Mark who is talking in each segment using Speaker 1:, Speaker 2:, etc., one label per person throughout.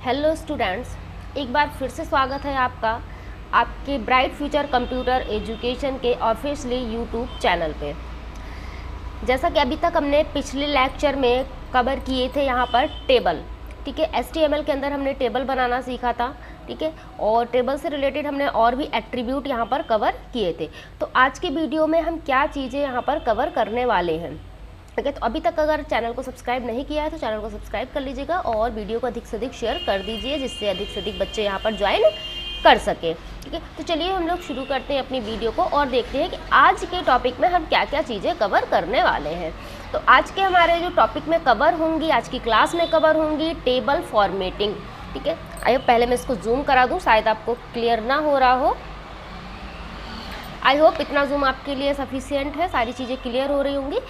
Speaker 1: Hello students, एक बार फिर से स्वागत है आपका आपके ब्राइट फ्यूचर कंप्यूटर एजुकेशन के ऑफिशियली यूट्यूब चैनल पे। जैसा कि अभी तक हमने पिछले लेक्चर में कवर किए थे यहाँ पर टेबल, ठीक है। HTML के अंदर हमने टेबल बनाना सीखा था, ठीक है, और टेबल से रिलेटेड हमने और भी एट्रीब्यूट यहाँ पर कवर किए थे। तो आज के वीडियो में हम क्या चीज़ें यहाँ पर कवर करने वाले हैं, ठीक है। तो अभी तक अगर चैनल को सब्सक्राइब नहीं किया है तो चैनल को सब्सक्राइब कर लीजिएगा और वीडियो को अधिक से अधिक शेयर कर दीजिए, जिससे अधिक से अधिक बच्चे यहाँ पर ज्वाइन कर सके, ठीक है। तो चलिए हम लोग शुरू करते हैं अपनी वीडियो को और देखते हैं कि आज के टॉपिक में हम क्या क्या चीज़ें कवर करने वाले हैं। तो आज के हमारे जो टॉपिक में कवर होंगी, आज की क्लास में कवर होंगी टेबल फॉर्मेटिंग, ठीक है। आइए पहले मैं इसको जूम करा दूँ, शायद आपको क्लियर ना हो रहा हो। आई होप इतना जूम आपके लिए सफिशियंट है, सारी चीज़ें क्लियर हो रही होंगी।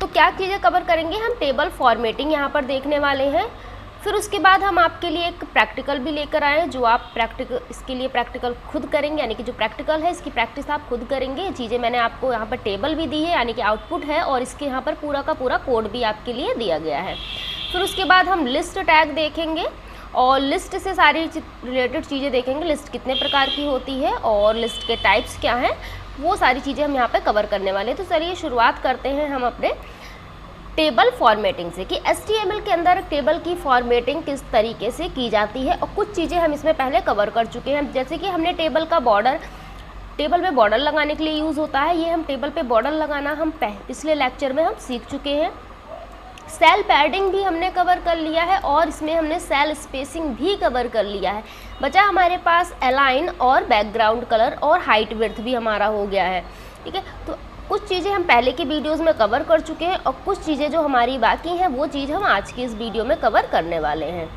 Speaker 1: तो क्या चीज़ें कवर करेंगे हम, टेबल फॉर्मेटिंग यहाँ पर देखने वाले हैं। फिर उसके बाद हम आपके लिए एक प्रैक्टिकल भी लेकर आए, जो आप इसके लिए प्रैक्टिकल खुद करेंगे, यानी कि जो प्रैक्टिकल है इसकी प्रैक्टिस आप खुद करेंगे। चीज़ें मैंने आपको यहाँ पर टेबल भी दी है, यानी कि आउटपुट है, और इसके यहाँ पर पूरा का पूरा कोड भी आपके लिए दिया गया है। फिर उसके बाद हम लिस्ट टैग देखेंगे और लिस्ट से सारी रिलेटेड चीज़ें देखेंगे, लिस्ट कितने प्रकार की होती है और लिस्ट के टाइप्स क्या हैं, वो सारी चीज़ें हम यहाँ पे कवर करने वाले हैं। तो चलिए शुरुआत करते हैं हम अपने टेबल फॉर्मेटिंग से कि HTML के अंदर टेबल की फॉर्मेटिंग किस तरीके से की जाती है, और कुछ चीज़ें हम इसमें पहले कवर कर चुके हैं। जैसे कि हमने टेबल का बॉर्डर, टेबल पे बॉर्डर लगाने के लिए यूज़ होता है, ये हम टेबल पे बॉर्डर लगाना हम पिछले लेक्चर में हम सीख चुके हैं। सेल पैडिंग भी हमने कवर कर लिया है और इसमें हमने सेल स्पेसिंग भी कवर कर लिया है। बचा हमारे पास अलाइन और बैकग्राउंड कलर और हाइट विड्थ भी हमारा हो गया है, ठीक है। तो कुछ चीज़ें हम पहले की वीडियोस में कवर कर चुके हैं और कुछ चीज़ें जो हमारी बाकी हैं वो चीज़ हम आज की इस वीडियो में कवर करने वाले हैं।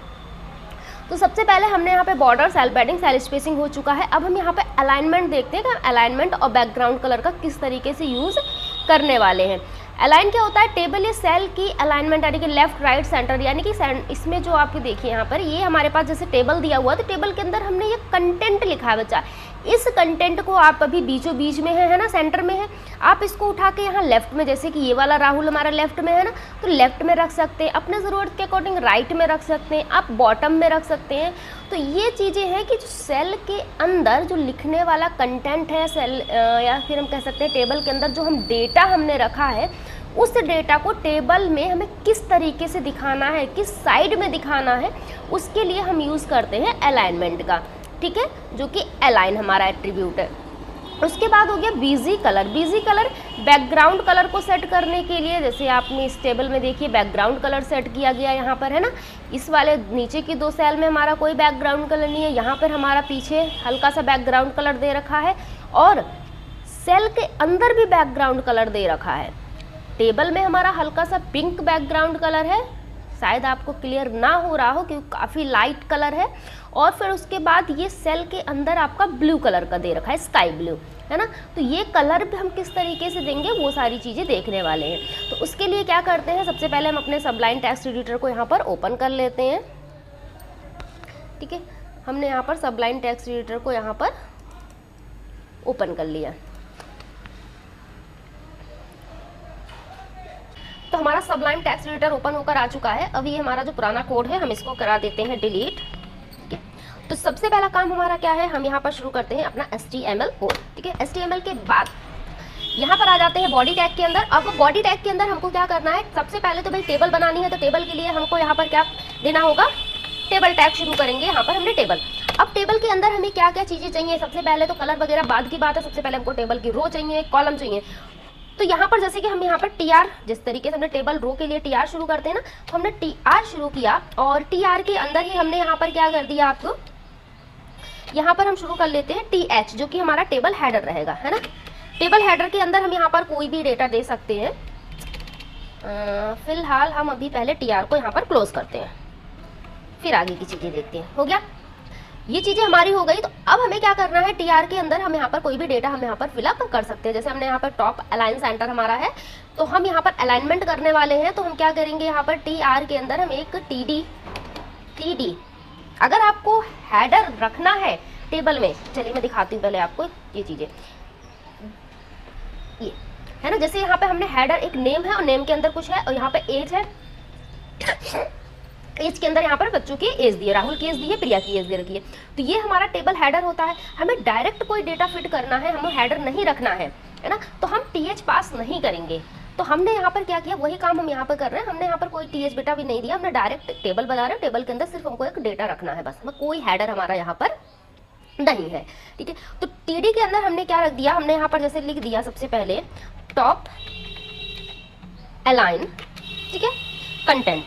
Speaker 1: तो सबसे पहले हमने यहाँ पे border, cell padding, cell spacing हो चुका है। अब हम यहाँ पे अलाइनमेंट देखते हैं कि अलाइनमेंट और बैकग्राउंड कलर का किस तरीके से यूज़ करने वाले हैं। अलाइन क्या होता है, टेबल या सेल की अलाइनमेंट, यानी कि लेफ्ट राइट सेंटर, यानी कि इसमें जो आपके देखिए यहाँ पर ये हमारे पास जैसे टेबल दिया हुआ है, तो टेबल के अंदर हमने ये कंटेंट लिखा है बच्चा। इस कंटेंट को आप अभी बीचों बीच में है ना, सेंटर में है, आप इसको उठा के यहाँ लेफ्ट में, जैसे कि ये वाला राहुल हमारा लेफ्ट में है ना, तो लेफ्ट में रख सकते हैं, अपने ज़रूरत के अकॉर्डिंग राइट में रख सकते हैं, आप बॉटम में रख सकते हैं। तो ये चीज़ें हैं कि जो सेल के अंदर जो लिखने वाला कंटेंट है, सेल या फिर हम कह सकते हैं टेबल के अंदर जो हम डेटा हमने रखा है, उस डेटा को टेबल में हमें किस तरीके से दिखाना है, किस साइड में दिखाना है, उसके लिए हम यूज़ करते हैं अलाइनमेंट का, ठीक है, जो कि अलाइन हमारा एट्रीब्यूट है। उसके बाद हो गया busy colour. Busy colour background colour को सेट करने के लिए, जैसे आपने इस टेबल में देखिए बैकग्राउंड कलर सेट किया गया यहाँ पर है ना। इस वाले नीचे की दो सेल में हमारा कोई बैकग्राउंड कलर नहीं है, यहाँ पर हमारा पीछे हल्का सा बैकग्राउंड कलर दे रखा है और सेल के अंदर भी बैकग्राउंड कलर दे रखा है। टेबल में हमारा हल्का सा पिंक बैकग्राउंड कलर है, शायद आपको क्लियर ना हो रहा हो क्योंकि काफ़ी लाइट कलर है। और फिर उसके बाद ये सेल के अंदर आपका ब्लू कलर का दे रखा है, स्काई ब्लू, है ना। तो ये कलर भी हम किस तरीके से देंगे वो सारी चीज़ें देखने वाले हैं। तो उसके लिए क्या करते हैं, सबसे पहले हम अपने सबलाइन टेक्स्ट एडिटर को यहाँ पर ओपन कर लेते हैं, ठीक है। हमने यहाँ पर सबलाइन टेक्स्ट एडिटर को यहाँ पर ओपन कर लिया। तो हमारा सबलाइन टेक्स्ट एडिटर ओपन होकर आ चुका है। अभी हमारा जो पुराना कोड है हम इसको करा देते हैं डिलीट, ठीक है। तो सबसे पहला काम हमारा क्या है, हम यहाँ पर शुरू करते हैं अपना HTML कोड, ठीक है। HTML के बाद यहाँ पर आ जाते हैं बॉडी टैग के अंदर। अब बॉडी टैग के अंदर हमको क्या करना है, सबसे पहले तो भाई टेबल बनानी है, तो टेबल के लिए हमको यहाँ पर क्या देना होगा, टेबल टैग शुरू करेंगे। यहाँ पर हमने टेबल, अब टेबल के अंदर हमें क्या क्या चीज़ें चाहिए, सबसे पहले तो कलर वगैरह बाद की बात है, सबसे पहले हमको टेबल की रो चाहिए, कॉलम चाहिए। तो यहाँ पर जैसे कि हम यहाँ पर TR, जिस तरीके से हमने टेबल रो के लिए TR शुरू करते हैं ना, तो हमने TR शुरू किया और TR के अंदर ही हमने यहाँ पर क्या कर दिया, आपको यहाँ पर हम शुरू कर लेते हैं TH, जो कि हमारा टेबल हेडर रहेगा, है ना। टेबल हेडर के अंदर हम यहाँ पर कोई भी डेटा दे सकते हैं। फिलहाल हम अभी पहले TR को यहाँ पर क्लोज करते हैं, फिर आगे की चीज़ें देखते हैं। हो गया, ये चीज़ें हमारी हो गई। तो अब हमें क्या करना है, TR के अंदर हम यहाँ पर कोई भी डेटा हम यहाँ पर फिलअप कर सकते हैं। जैसे हमने यहाँ पर टॉप अलाइन सेंटर हमारा है, तो हम यहाँ पर अलाइनमेंट करने वाले हैं। तो हम क्या करेंगे, यहाँ पर TR के अंदर हम एक TD, अगर आपको हेडर रखना है टेबल में, चलिए मैं दिखाती हूँ पहले आपको ये चीज़ें, ये है ना। जैसे यहाँ पे हमने हेडर, एक नेम है और नेम के अंदर कुछ है और यहाँ पे एज है, एज के अंदर यहाँ पर बच्चों की एज दी है, राहुल की एज दी है, प्रिया की एज दे रखी है। तो ये हमारा टेबल हेडर होता है। हमें डायरेक्ट कोई डेटा फिट करना है, हमें हेडर नहीं रखना है ना, तो हम टीएच पास नहीं करेंगे। तो हमने यहाँ पर क्या किया, वही काम हम यहाँ पर कर रहे हैं। हमने यहाँ पर कोई टीएच बेटा भी नहीं दिया, हमने डायरेक्ट टेबल बना रहे हैं। टेबल के अंदर सिर्फ हमको एक डेटा रखना है बस, हमें कोई हेडर हमारा यहाँ पर नहीं है, ठीक है। तो टीडी के अंदर हमने क्या रख दिया, हमने यहाँ पर जैसे लिख दिया सबसे पहले टॉप अलाइन, ठीक है, कंटेंट।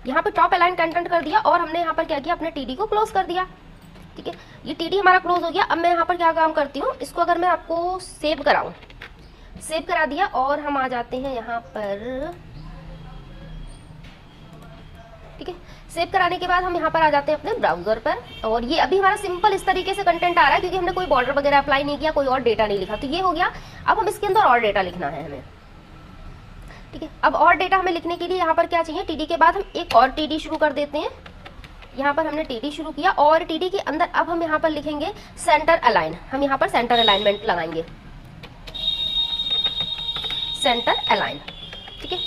Speaker 1: यहाँ पे टॉप अलाइन कंटेंट कर दिया और हमने यहाँ पर क्या किया, अपने टीडी को क्लोज कर दिया, ठीक है। ये टीडी हमारा क्लोज हो गया। अब मैं यहाँ पर क्या काम करती हूँ, इसको अगर मैं आपको सेव कराऊं, सेव करा दिया और हम आ जाते हैं यहाँ पर, ठीक है। सेव कराने के बाद हम यहाँ पर आ जाते हैं अपने ब्राउजर पर, और ये अभी हमारा सिंपल इस तरीके से कंटेंट आ रहा है क्योंकि हमने कोई बॉर्डर वगैरह अप्लाई नहीं किया, कोई और डेटा नहीं लिखा। तो ये हो गया। अब हम इसके अंदर और डेटा लिखना है हमें, ठीक है। अब और डेटा हमें लिखने के लिए यहाँ पर क्या चाहिए, टीडी के बाद हम एक और टीडी शुरू कर देते हैं। यहाँ पर हमने टीडी शुरू किया और टीडी के अंदर अब हम यहाँ पर लिखेंगे सेंटर अलाइन। हम यहाँ पर सेंटर अलाइनमेंट लगाएंगे, सेंटर अलाइन, ठीक है।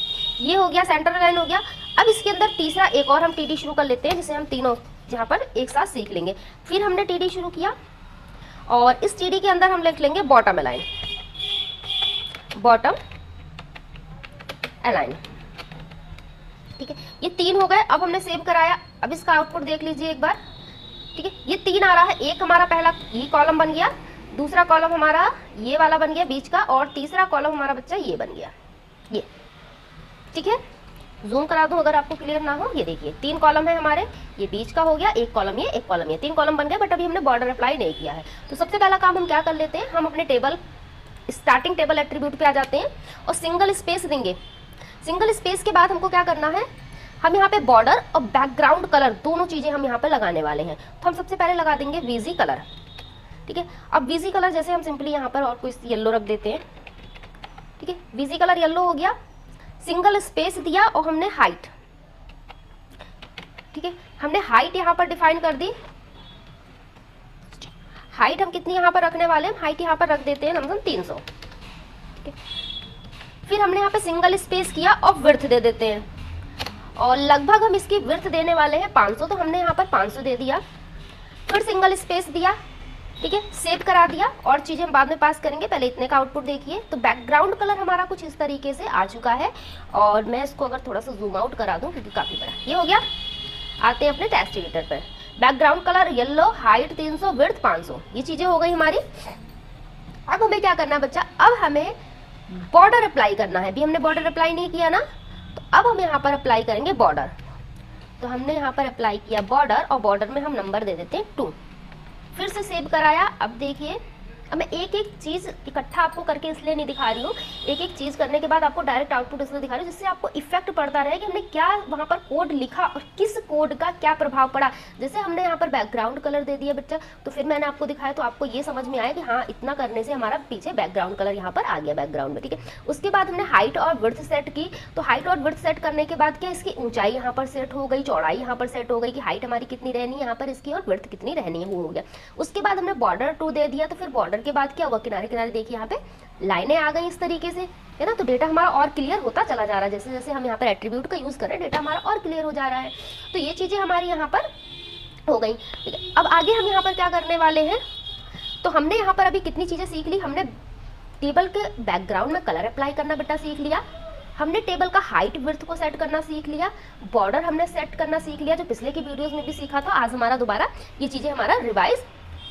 Speaker 1: ये हो गया, सेंटर अलाइन हो गया। अब इसके अंदर तीसरा एक और हम टीडी शुरू कर लेते हैं, जिसे हम तीनों यहाँ पर एक साथ सीख लेंगे। फिर हमने टीडी शुरू किया और इस टीडी के अंदर हम लिख लेंगे बॉटम अलाइन, बॉटम अलाइन, ठीक है। ये 3 हो गए। अब हमने सेव कराया। अब इसका आउटपुट देख लीजिए एक बार, ठीक है। ये 3 आ रहा है। एक हमारा पहला ये कॉलम बन गया, दूसरा कॉलम हमारा ये वाला बन गया बीच का, और तीसरा कॉलम हमारा बच्चा ये बन गया, ये, ठीक है। जूम करा दूं अगर आपको क्लियर ना हो। ये देखिए 3 कॉलम है हमारे, ये बीच का हो गया, एक कॉलम ये, एक कॉलम ये, 3 कॉलम बन गए। बट अभी हमने बॉर्डर अप्लाई नहीं किया है। तो सबसे पहला काम हम क्या कर लेते हैं, हम अपने टेबल स्टार्टिंग टेबल एट्रीब्यूट पे आ जाते हैं और सिंगल स्पेस देंगे। सिंगल स्पेस के बाद हमको क्या करना है, हम यहाँ पे बॉर्डर और बैकग्राउंड कलर दोनों चीजें हम यहाँ पे लगाने वाले हैं। तो हम सबसे पहले लगा देंगे वीजी कलर, ठीक है। अब वीजी कलर जैसे हम सिंपली यहाँ पर और कोई येलो रख देते हैं, ठीक है। वीजी कलर येलो हो गया। सिंगल स्पेस दिया और हमने हाइट, ठीक है, हमने हाइट यहाँ पर डिफाइन कर दी। हाइट हम कितनी यहाँ पर रखने वाले हैं, हाइट यहाँ पर रख देते हैं हम 300, ठीक है। फिर हमने यहाँ पे सिंगल स्पेस किया और विड्थ दे देते हैं, और लगभग हम इसकी विड्थ देने वाले हैं 500, तो हमने यहाँ पर 500 दे दिया। फिर सिंगल स्पेस दिया, ठीक है, सेव करा दिया, और चीजें हम बाद में पास करेंगे। पहले इतने का आउटपुट देखिए। तो बैकग्राउंड कलर हमारा कुछ इस तरीके से आ चुका है, और मैं इसको अगर थोड़ा सा जूम आउट करा दूं क्योंकि काफी बड़ा ये हो गया। आते हैं अपने टेक्स्ट एडिटर पर। Background colour yellow, height 300, width 500, ये चीजें हो गई हमारी। अब हमें क्या करना है बच्चा, अब हमें बॉर्डर अप्लाई करना है। अभी हमने बॉर्डर अप्लाई नहीं किया ना, तो अब हम यहाँ पर अप्लाई करेंगे बॉर्डर। तो हमने यहाँ पर अप्लाई किया बॉर्डर, और बॉर्डर में हम नंबर दे देते हैं 2। फिर से सेव कराया। अब देखिए, अब मैं एक एक चीज़ इकट्ठा आपको करके इसलिए नहीं दिखा रही हूँ, एक एक चीज़ करने के बाद आपको डायरेक्ट आउटपुट इसलिए दिखा रही हूँ जिससे आपको इफेक्ट पड़ता रहे कि हमने क्या वहाँ पर कोड लिखा और किस कोड का क्या प्रभाव पड़ा। जैसे हमने यहाँ पर बैकग्राउंड कलर दे दिया बच्चा, तो फिर मैंने आपको दिखाया, तो आपको ये समझ में आया कि हाँ इतना करने से हमारा पीछे बैकग्राउंड कलर यहाँ पर आ गया बैकग्राउंड में, ठीक है। उसके बाद हमने हाइट और विड्थ सेट की। तो हाइट और विड्थ सेट करने के बाद क्या, इसकी ऊंचाई यहाँ पर सेट हो गई, चौड़ाई यहाँ पर सेट हो गई कि हाइट हमारी कितनी रहनी है यहाँ पर इसकी, और विड्थ कितनी रहनी है, वो हो गया। उसके बाद हमने बॉर्डर 2 दे दिया। तो फिर बॉर्डर के बाद क्या हुआ, किनारे किनारे देखिए यहाँ पे लाइनें आ गई इस तरीके से, है ना। तो डेटा हमारा और क्लियर होता चला जा रहा है। जैसे जैसे हम यहाँ पर एट्रीब्यूट का यूज कर रहे हैं, डेटा हमारा और क्लियर हो जा रहा है। तो ये चीजें हमारी यहाँ पर हो गई, ठीक है। अब आगे हम यहाँ पर क्या करने वाले हैं, तो हमने यहाँ पर अभी कितनी चीजें सीख ली। हमने टेबल के बैकग्राउंड में कलर अप्लाई करना बेटा सीख लिया, हमने टेबल का हाइट विड्थ को सेट करना सीख लिया, बॉर्डर हमने सेट करना सीख लिया, जो पिछले की वीडियोस में भी सीखा था। आज हमारा दोबारा ये चीजें हमारा रिवाइज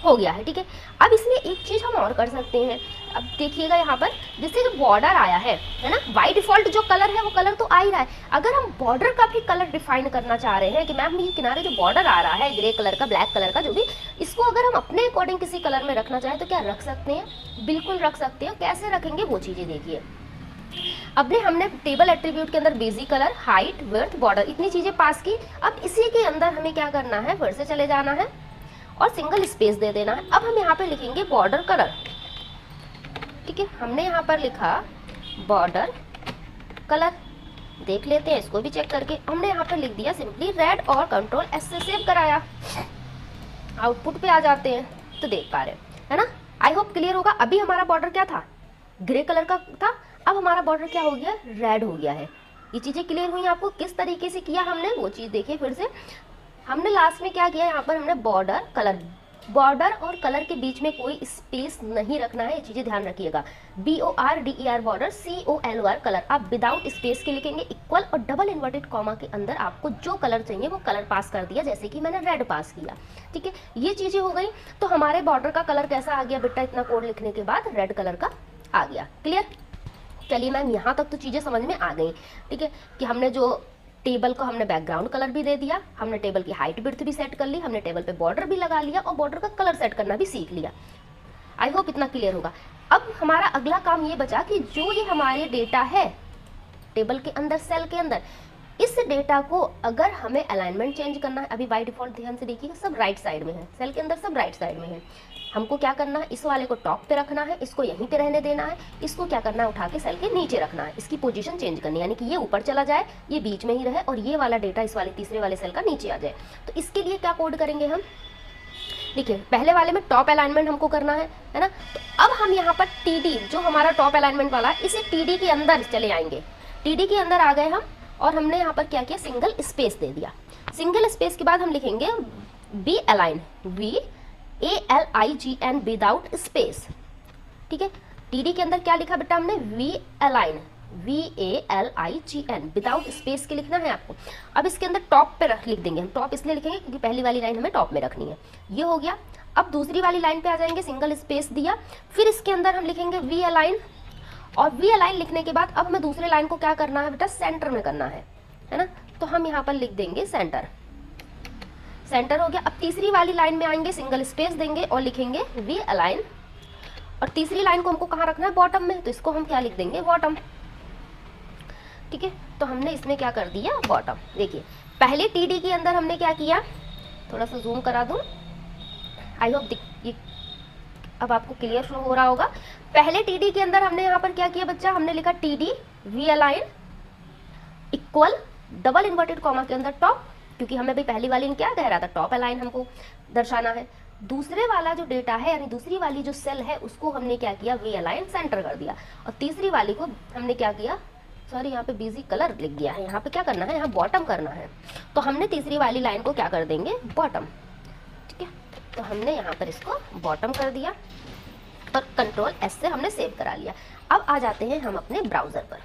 Speaker 1: हो गया है, ठीक है। अब इसमें एक चीज हम और कर सकते हैं। अब देखिएगा यहाँ पर जैसे जो बॉर्डर आया है ना, बाय डिफॉल्ट जो कलर है वो कलर तो आ ही रहा है। अगर हम बॉर्डर का भी कलर डिफाइन करना चाह रहे हैं कि मैम ये किनारे जो बॉर्डर आ रहा है ग्रे कलर का, ब्लैक कलर का, जो भी, इसको अगर हम अपने अकॉर्डिंग किसी कलर में रखना चाहें तो क्या रख सकते हैं, बिल्कुल रख सकते हैं। कैसे रखेंगे वो चीजें देखिए। अब हमने टेबल एट्रीब्यूट के अंदर basic colour, height, width, border इतनी चीजें पास की। अब इसी के अंदर हमें क्या करना है, फिर से चले जाना है और सिंगल स्पेस दे देना है। अब हम यहाँ पे लिखेंगे बॉर्डर कलर, ठीक है। हमने यहाँ पर लिखा बॉर्डर कलर, देख लेते हैं इसको भी चेक करके। हमने यहाँ पर लिख दिया सिंपली रेड और कंट्रोल एस से सेव कराया। आउटपुट पे आ जाते हैं तो देख पा रहे हैं ना। आई होप क्लियर होगा। अभी हमारा बॉर्डर क्या था, ग्रे कलर का था, अब हमारा बॉर्डर क्या हो गया, रेड हो गया है। ये चीज़ें क्लियर हुई आपको? किस तरीके से किया हमने वो चीज़ देखिए फिर से। हमने लास्ट में क्या किया, यहाँ पर हमने बॉर्डर कलर, बॉर्डर और कलर के बीच में कोई स्पेस नहीं रखना है, ये चीज़ें ध्यान रखिएगा। BORDER बॉर्डर, COLOR कलर, आप विदाउट स्पेस के लिखेंगे इक्वल, और डबल इन्वर्टेड कॉमा के अंदर आपको जो कलर चाहिए वो कलर पास कर दिया, जैसे कि मैंने रेड पास किया। ठीक है, ये चीज़ें हो गई। तो हमारे बॉर्डर का कलर कैसा आ गया बेटा, इतना कोड लिखने के बाद रेड कलर का आ गया। क्लियर? चलिए मैम, यहाँ तक तो चीज़ें समझ में आ गई। ठीक है, कि हमने जो टेबल को हमने बैकग्राउंड कलर भी दे दिया, हमने टेबल की हाइट विड्थ भी सेट कर ली, हमने टेबल पे बॉर्डर भी लगा लिया और बॉर्डर का कलर सेट करना भी सीख लिया। आई होप इतना क्लियर होगा। अब हमारा अगला काम ये बचा कि जो ये हमारे डेटा है टेबल के अंदर, सेल के अंदर, इस डेटा को अगर हमें अलाइनमेंट चेंज करना है, अभी बाय डिफॉल्ट ध्यान से देखिएगा सब राइट साइड में है, सेल के अंदर सब राइट साइड में है। हमको क्या करना है, इस वाले को टॉप पे रखना है, इसको यहीं पे रहने देना है, इसको क्या करना है, उठा के सेल के नीचे रखना है, इसकी पोजीशन चेंज करनी है, यानी कि ये ऊपर चला जाए, ये बीच में ही रहे और ये वाला डेटा इस वाले तीसरे वाले सेल का नीचे आ जाए। तो इसके लिए क्या कोड करेंगे हम, देखिए पहले वाले में टॉप अलाइनमेंट हमको करना है ना। तो अब हम यहाँ पर TD जो हमारा टॉप अलाइनमेंट वाला है, इसे TD के अंदर चले आएंगे। TD के अंदर आ गए हम और हमने यहाँ पर क्या किया, सिंगल स्पेस दे दिया। सिंगल स्पेस के बाद हम लिखेंगे V align, VALIGN without space. ठीक है, TD के अंदर क्या लिखा बेटा हमने, V align, VALIGN without space के लिखना है आपको। अब इसके अंदर टॉप पे लिख देंगे हम, टॉप इसलिए लिखेंगे क्योंकि पहली वाली लाइन हमें टॉप में रखनी है। ये हो गया। अब दूसरी वाली लाइन पे आ जाएंगे, सिंगल स्पेस दिया, फिर इसके अंदर हम लिखेंगे वी अलाइन, और वी अलाइन लिखने के बाद अब हमें दूसरे लाइन को क्या करना है बेटा, सेंटर में करना है ना। तो हम यहाँ पर लिख देंगे सेंटर, सेंटर हो गया। अब तीसरी वाली लाइन में आएंगे, सिंगल स्पेस देंगे और लिखेंगे वी अलाइन, और तीसरी लाइन को हमको कहाँ रखना है, बॉटम में, तो इसको हम क्या लिख देंगे, बॉटम। ठीक है, तो हमने इसमें क्या कर दिया, बॉटम। देखिए पहले TD के अंदर हमने क्या किया, थोड़ा सा जूम करा दूं, आई होप ये अब आपको क्लियर हो रहा होगा। पहले TD के अंदर हमने यहाँ पर क्या किया बच्चा, हमने लिखा TD V align equal double inverted comma के अंदर टॉप, क्योंकि हमें भाई पहली वाली क्या कह रहा था, टॉप अलाइन हमको दर्शाना है। दूसरे वाला जो डेटा है यानी दूसरी वाली जो सेल है उसको हमने क्या किया, वी अलाइन सेंटर कर दिया, और तीसरी वाली को हमने क्या किया, सॉरी यहाँ पे बिजी कलर लिख गया है, यहाँ पे क्या करना है, यहाँ बॉटम करना है, तो हमने तीसरी वाली लाइन को क्या कर देंगे, बॉटम। ठीक है, तो हमने यहाँ पर इसको बॉटम कर दिया और कंट्रोल S से हमने सेव करा लिया। अब आ जाते हैं हम अपने ब्राउजर पर।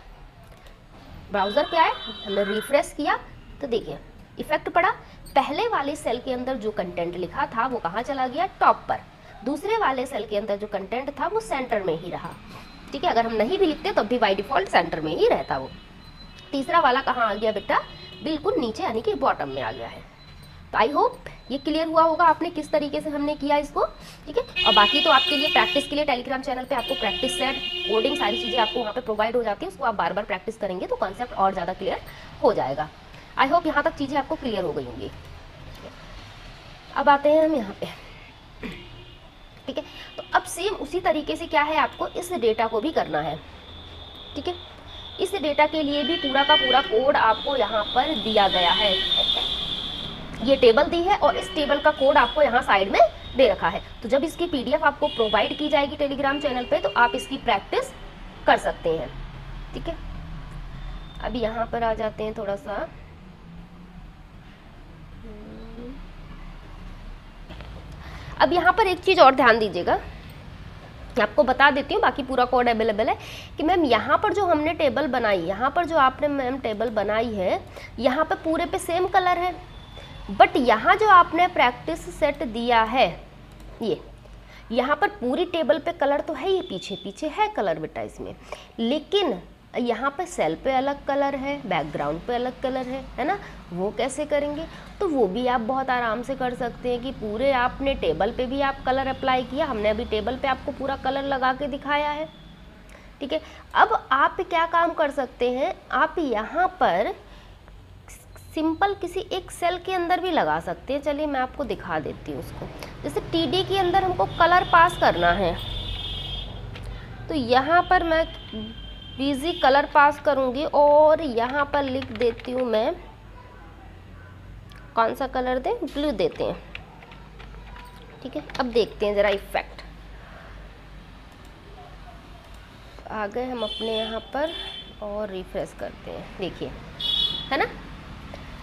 Speaker 1: ब्राउजर पे आए, हमने रिफ्रेश किया तो देखिए इफेक्ट पड़ा, पहले वाले सेल के अंदर जो कंटेंट लिखा था वो कहाँ चला गया, टॉप पर। दूसरे वाले सेल के अंदर जो कंटेंट था वो सेंटर में ही रहा। ठीक है, अगर हम नहीं भी लिखते तब भी बाय डिफॉल्ट सेंटर में ही रहता वो। तीसरा वाला कहाँ आ गया बेटा, बिल्कुल नीचे यानी कि बॉटम में आ गया है। तो आई होप ये क्लियर हुआ होगा आपने किस तरीके से हमने किया इसको। ठीक है, और बाकी तो आपके लिए प्रैक्टिस के लिए टेलीग्राम चैनल पे आपको प्रैक्टिस सेट, कोडिंग, सारी चीज़ें आपको वहाँ पे प्रोवाइड हो जाती है, उसको आप बार बार प्रैक्टिस करेंगे तो कॉन्सेप्ट और ज़्यादा क्लियर हो जाएगा। आई होप यहाँ तक चीज़ें आपको क्लियर हो गई होंगी। अब आते हैं हम यहाँ पे। ठीक है, तो अब सेम उसी तरीके से क्या है, आपको इस डेटा को भी करना है। ठीक है, इस डेटा के लिए भी पूरा का पूरा कोड आपको यहाँ पर दिया गया है। ये टेबल दी है और इस टेबल का कोड आपको यहाँ साइड में दे रखा है। तो जब इसकी PDF आपको प्रोवाइड की जाएगी टेलीग्राम चैनल पे तो आप इसकी प्रैक्टिस कर सकते हैं। ठीक है, अभी यहाँ पर आ जाते हैं थोड़ा सा, अब यहाँ पर एक चीज़ और ध्यान दीजिएगा, आपको बता देती हूँ, बाकी पूरा कोड अवेलेबल है कि मैम यहाँ पर जो हमने टेबल बनाई, यहाँ पर जो आपने मैम टेबल बनाई है, यहाँ पर पूरे पे सेम कलर है, बट यहाँ जो आपने प्रैक्टिस सेट दिया है, ये यहाँ पर पूरी टेबल पे कलर तो है ही, पीछे पीछे है कलर बेटा इसमें, लेकिन यहाँ पे सेल पे अलग कलर है, बैकग्राउंड पे अलग कलर है ना। वो कैसे करेंगे, तो वो भी आप बहुत आराम से कर सकते हैं कि पूरे आपने टेबल पे भी आप कलर अप्लाई किया, हमने अभी टेबल पे आपको पूरा कलर लगा के दिखाया है। ठीक है, अब आप क्या काम कर सकते हैं, आप यहाँ पर सिंपल किसी एक सेल के अंदर भी लगा सकते हैं। चलिए मैं आपको दिखा देती हूँ उसको। जैसे TD के अंदर हमको कलर पास करना है, तो यहाँ पर मैं बिजी कलर पास करूँगी और यहाँ पर लिख देती हूँ मैं, कौन सा कलर दें, ब्लू देते हैं। ठीक है, अब देखते हैं ज़रा इफेक्ट। आ गए हम अपने यहाँ पर और रिफ्रेश करते हैं, देखिए, है ना,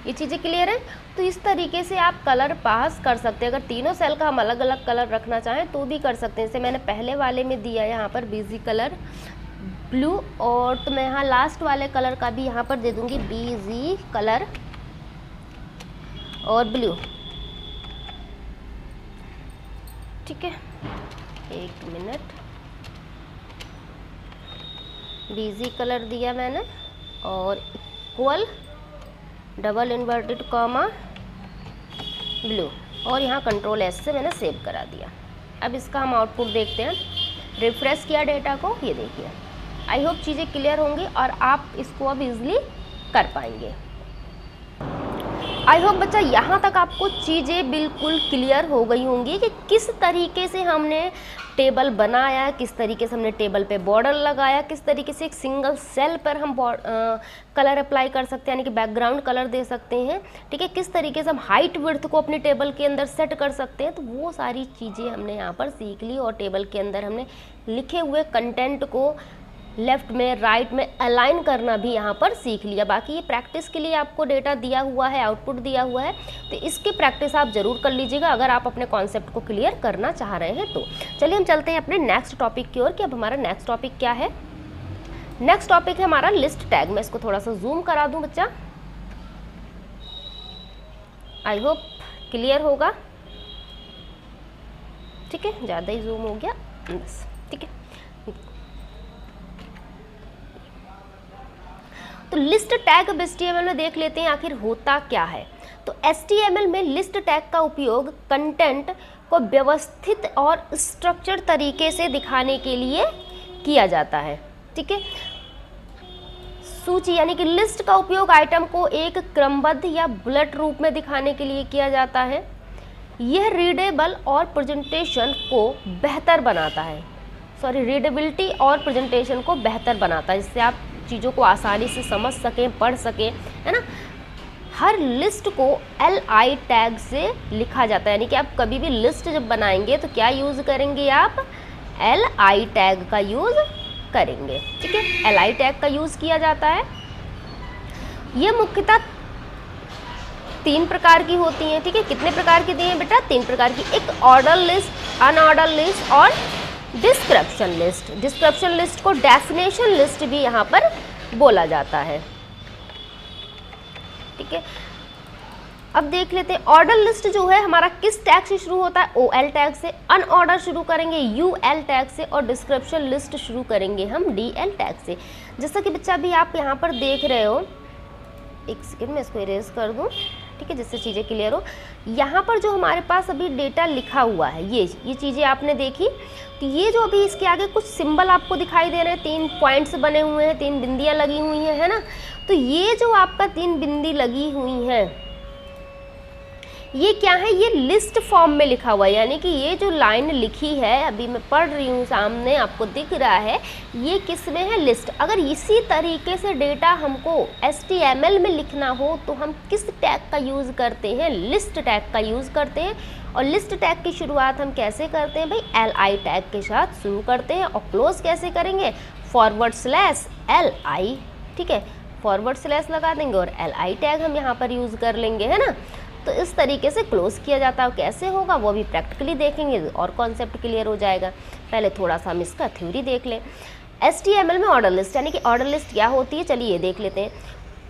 Speaker 1: ये चीज़ें क्लियर है। तो इस तरीके से आप कलर पास कर सकते हैं। अगर तीनों सेल का हम अलग अलग कलर रखना चाहें तो भी कर सकते हैं। जैसे मैंने पहले वाले में दिया यहाँ पर बीजी कलर ब्लू, और तो मैं यहाँ लास्ट वाले कलर का भी यहाँ पर दे दूँगी बीजी कलर और ब्लू। ठीक है, एक मिनट, बीजी कलर दिया मैंने और equal double inverted comma blue, और यहाँ कंट्रोल एस से मैंने सेव करा दिया। अब इसका हम आउटपुट देखते हैं। रिफ्रेश किया डेटा को, ये देखिए। आई होप चीज़ें क्लियर होंगी और आप इसको अब इजीली कर पाएंगे। आई होप बच्चा यहाँ तक आपको चीज़ें बिल्कुल क्लियर हो गई होंगी कि किस तरीके से हमने टेबल बनाया, किस तरीके से हमने टेबल पे बॉर्डर लगाया, किस तरीके से एक सिंगल सेल पर हम कलर अप्लाई कर सकते हैं, यानी कि बैकग्राउंड कलर दे सकते हैं। ठीक है, किस तरीके से हम हाइट विड्थ को अपनी टेबल के अंदर सेट कर सकते हैं। तो वो सारी चीज़ें हमने यहाँ पर सीख ली, और टेबल के अंदर हमने लिखे हुए कंटेंट को लेफ्ट में राइट में अलाइन करना भी यहाँ पर सीख लिया। बाकी ये प्रैक्टिस के लिए आपको डेटा दिया हुआ है, आउटपुट दिया हुआ है, तो इसकी प्रैक्टिस आप ज़रूर कर लीजिएगा अगर आप अपने कॉन्सेप्ट को क्लियर करना चाह रहे हैं तो। चलिए हम चलते हैं अपने नेक्स्ट टॉपिक की ओर कि अब हमारा नेक्स्ट टॉपिक क्या है। नेक्स्ट टॉपिक है हमारा लिस्ट टैग। मैं इसको थोड़ा सा जूम करा दूँ बच्चा, आई होप क्लियर होगा। ठीक है, ज़्यादा ही जूम हो गया बस। ठीक है, तो लिस्ट टैग अब HTML में देख लेते हैं आखिर होता क्या है। तो HTML में लिस्ट टैग का उपयोग कंटेंट को व्यवस्थित और स्ट्रक्चर तरीके से दिखाने के लिए किया जाता है। ठीक है, सूची यानी कि लिस्ट का उपयोग आइटम को एक क्रमबद्ध या बुलेट रूप में दिखाने के लिए किया जाता है। यह रीडेबल और प्रेजेंटेशन को बेहतर बनाता है, रीडेबिलिटी और प्रेजेंटेशन को बेहतर बनाता है, जिससे आप चीज़ों को आसानी से समझ सकें, पढ़ सकें, है ना। हर लिस्ट को LI टैग से लिखा जाता है, यानी कि आप कभी भी लिस्ट जब बनाएंगे तो क्या यूज़ करेंगे, आप LI टैग का यूज़ करेंगे। ठीक है, LI टैग का यूज़ किया जाता है। ये मुख्यतः 3 प्रकार की होती हैं। ठीक है, कितने प्रकार की दी हैं बेटा, 3 प्रकार की। एक ऑर्डर लिस्ट, अनऑर्डर लिस्ट और डिस्क्रिप्शन लिस्ट। डिस्क्रिप्शन लिस्ट को डेफिनेशन लिस्ट भी यहाँ पर बोला जाता है। ठीक है, अब देख लेते हैं ऑर्डर लिस्ट जो है हमारा किस टैग से शुरू होता है, OL टैग से। अनऑर्डर शुरू करेंगे UL टैग से, और डिस्क्रिप्शन लिस्ट शुरू करेंगे हम DL टैग से। जैसा कि बच्चा अभी आप यहाँ पर देख रहे हो, एक सेकेंड में इसको इरेज कर दूँ, ठीक है, जिससे चीज़ें क्लियर हो। यहाँ पर जो हमारे पास अभी डेटा लिखा हुआ है, ये चीज़ें आपने देखी, तो ये जो अभी इसके आगे कुछ सिंबल आपको दिखाई दे रहे हैं, 3 पॉइंट्स बने हुए हैं, 3 बिंदियाँ लगी हुई हैं, है ना। तो ये जो आपका 3 बिंदी लगी हुई हैं, ये क्या है, ये लिस्ट फॉर्म में लिखा हुआ है, यानी कि ये जो लाइन लिखी है अभी मैं पढ़ रही हूँ, सामने आपको दिख रहा है, ये किस में है, लिस्ट। अगर इसी तरीके से डेटा हमको HTML में लिखना हो तो हम किस टैग का यूज़ करते हैं, लिस्ट टैग का यूज़ करते हैं। और लिस्ट टैग की शुरुआत हम कैसे करते हैं भाई, LI टैग के साथ शुरू करते हैं, और क्लोज कैसे करेंगे, /LI। ठीक है, / लगा देंगे और LI टैग हम यहाँ पर यूज़ कर लेंगे, है ना। तो इस तरीके से क्लोज किया जाता है। कैसे होगा वो भी प्रैक्टिकली देखेंगे और कॉन्सेप्ट क्लियर हो जाएगा। पहले थोड़ा सा हम इसका थ्योरी देख लें। HTML में ऑर्डर लिस्ट, यानी कि ऑर्डर लिस्ट क्या होती है, चलिए ये देख लेते हैं।